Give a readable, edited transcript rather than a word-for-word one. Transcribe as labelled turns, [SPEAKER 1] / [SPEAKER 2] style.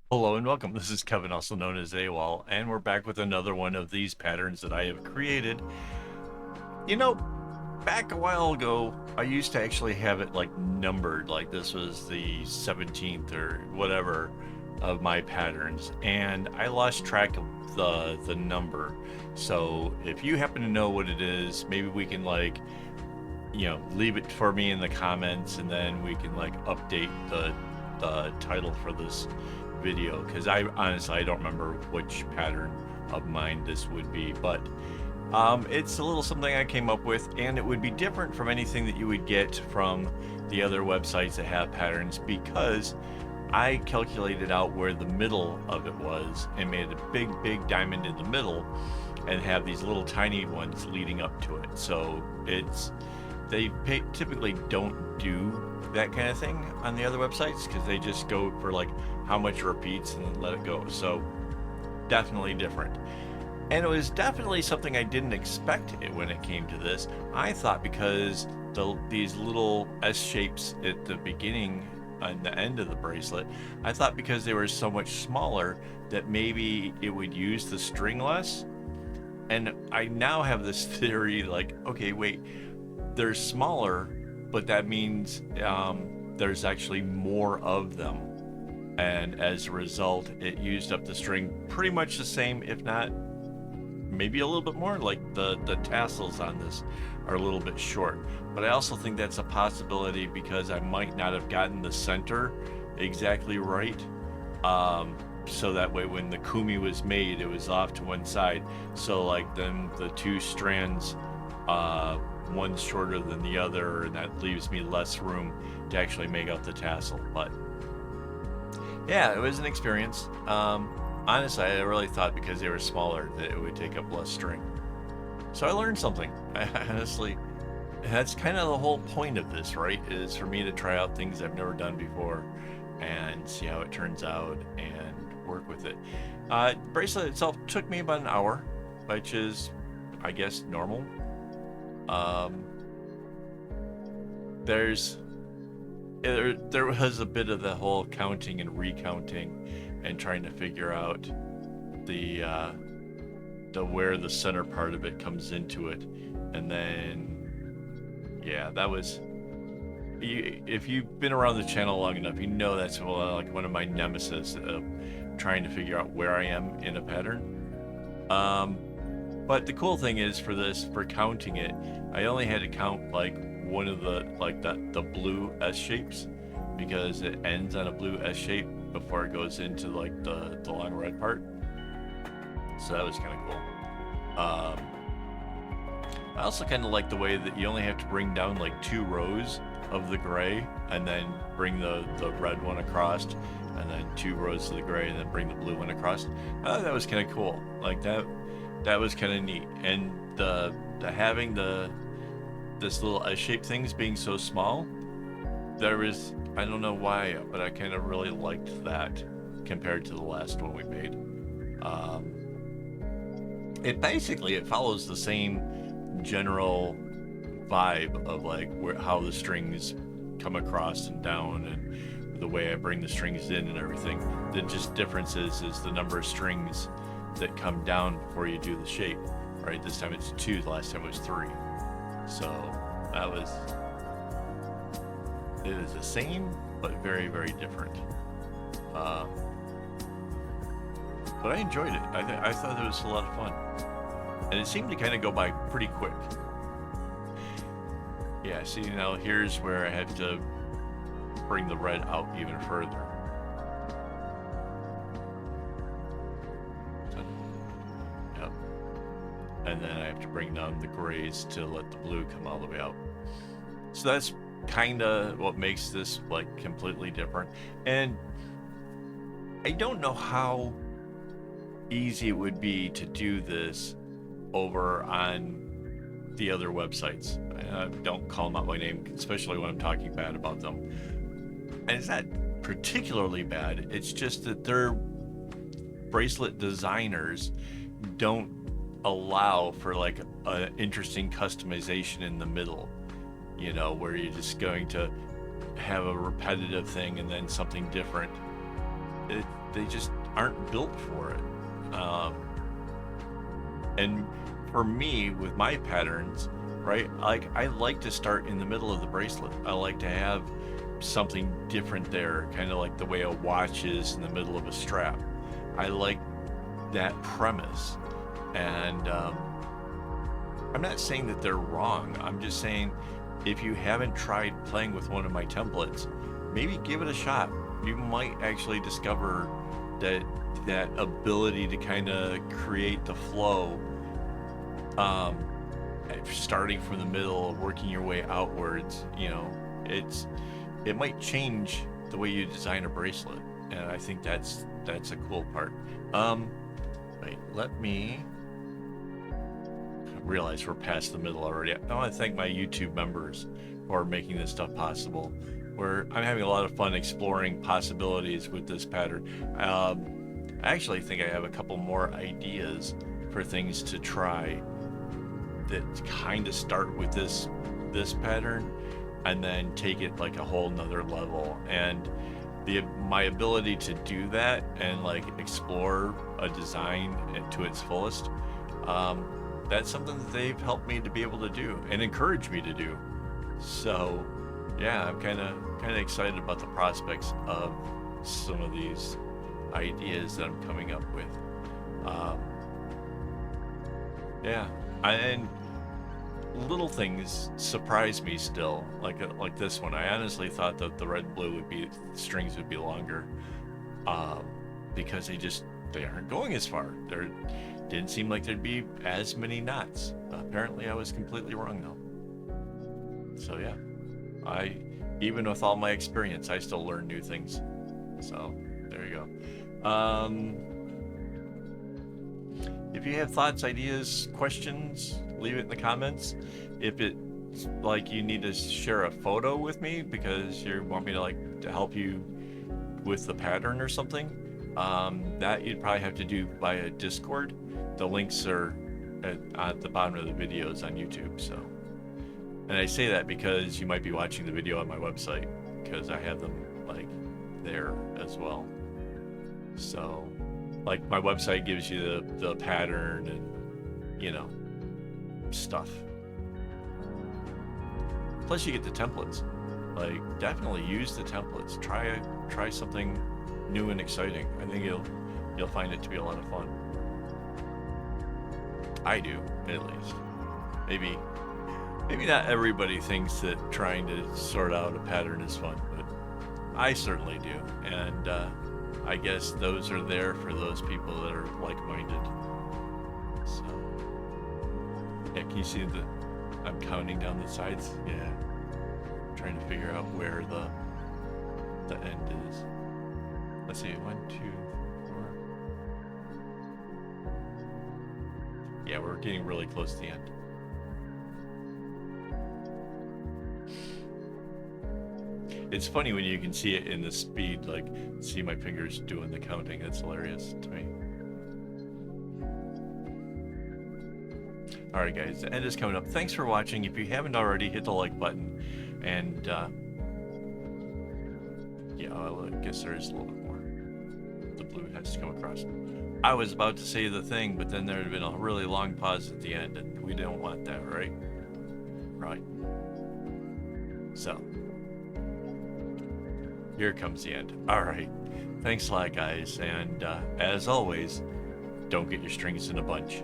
[SPEAKER 1] Hello and welcome. This is Kevin, also known as AWOL, and we're back with another one of these patterns that I have created. You know, back a while ago, I used to actually have it like numbered, like this was the 17th or whatever of my patterns, and I lost track of the number. So if you happen to know what it is, maybe we can leave it for me in the comments, and then we can like update the title for this video, because I don't remember which pattern of mine this would be, but it's a little something I came up with, and it would be different from anything that you would get from the other websites that have patterns, because I calculated out where the middle of it was and made a big diamond in the middle and have these little tiny ones leading up to it. So typically don't do that kind of thing on the other websites, because they just go for like how much repeats and then let it go. So definitely different. And it was definitely something I didn't expect when it came to this. I thought because these little S shapes at the beginning and the end of the bracelet, I thought because they were so much smaller that maybe it would use the string less. And I now have this theory like, okay, wait, they're smaller, but that means there's actually more of them. And as a result, it used up the string pretty much the same, if not maybe a little bit more. Like the tassels on this are a little bit short. But I also think that's a possibility because I might not have gotten the center exactly right. So that way when the kumi was made, it was off to one side. So like then the two strands, one's shorter than the other, and that leaves me less room to actually make out the tassel. But yeah, it was an experience. Honestly, I really thought because they were smaller that it would take up less string. So I learned something. Honestly, that's kind of the whole point of this, right? Is for me to try out things I've never done before and see how it turns out and work with it. Bracelet itself took me about an hour, which is, I guess, normal. Um, there was a bit of the whole counting and recounting and trying to figure out the where the center part of it comes into it, and then yeah, that was if you've been around the channel long enough, you know that's like one of my nemesis of trying to figure out where I am in a pattern. But the cool thing is for counting it, I only had to count like one of the blue S shapes, because it ends on a blue S shape before it goes into like the long red part. So that was kind of cool. I also kind of like the way that you only have to bring down like 2 rows of the gray and then bring the red one across, and then 2 rows of the gray and then bring the blue one across. I thought that was kind of cool. Like that was kind of neat. And the having this little S-shaped things being so small, there was, I don't know why, but I kind of really liked that compared to the last one we made. It follows the same general vibe of like how the strings come across and down, and the way I bring the strings in and everything. The just difference is the number of strings that come down before you do the shape. Right, this time it's 2, the last time it was 3. So it is the same but very different. But I enjoyed it. I thought it was a lot of fun, and it seemed to kind of go by pretty quick. Yeah, see, now here's where I had to bring the red out even further. So, yep. And then I have to bring down the grays to let the blue come all the way out. So that's kind of what makes this like completely different. And I don't know how easy it would be to do this over on the other websites. Don't call them out by name, especially when I'm talking bad about them. And it's not particularly bad, it's just that their bracelet designers don't allow for like an interesting customization in the middle, you know, where you're just going to have a repetitive thing and then something different. they just aren't built for it. And for me, with my patterns, right, like I like to start in the middle of the bracelet. I like to have something different there, kind of like the way a watch is in the middle of a strap. I like that premise. And I'm not saying that they're wrong. I'm just saying if you haven't tried playing with one of my templates, maybe give it a shot. You might actually discover that ability to kind of create the flow, starting from the middle, working your way outwards. You know, it might change the way you design a bracelet, and I think that's a cool part. Wait, let me realize we're past the middle already. I want to thank my YouTube members for making this stuff possible. I'm having a lot of fun exploring possibilities with this pattern. I actually think I have a couple more ideas for things to try that kind of start with this pattern and then take it like a whole nother level. And my ability to do that and like explore a design to its fullest, that's something that they've helped me to be able to do and encourage me to do. So yeah, I'm kind of excited about the prospects of some of these ideas that I'm coming up with. Yeah, and little things surprise me still, like this one. I honestly thought that the red blue strings would be longer, because they aren't going as far. There didn't seem like there'd be as many knots. Apparently I was completely wrong though. So yeah, even with all my experience, I still learn new things. So there you go. If you have thoughts, ideas, questions, leave it in the comments. If it's like you need to share a photo with me because you want me to help you with the pattern or something, that you'd probably have to do via Discord. The links are at the bottom of the videos on YouTube. So, and I say that because you might be watching the video on my website, because I have them like there as well. So like my website gives you the pattern and, you know, stuff. Plus you get the templates. Like definitely use the templates. Try something new and exciting. I think you'll find it to be a lot of fun. I do, at least. Maybe not everybody thinks that trying to sort out a pattern is fun, but I certainly do. And I guess those are there for those people that are like-minded. So, yeah, can you see I'm counting down the sides? Yeah. I'm trying to figure out where the end is. Let's see, 1, 2, 4. Yeah, we're getting really close to the end. It's funny when you can see it in the speed, like see my fingers doing the counting. That's hilarious to me. All right, guys, the end is coming up. Thanks for watching. If you haven't already, hit the like button. And yeah, I guess there is a little bit more. The blue has to come across. I was about to say the thing, but then there had been a really long pause at the end, and we don't want that, right? Right. So here comes the end. All right. Thanks a lot, guys. And as always, don't get your strings in a bunch.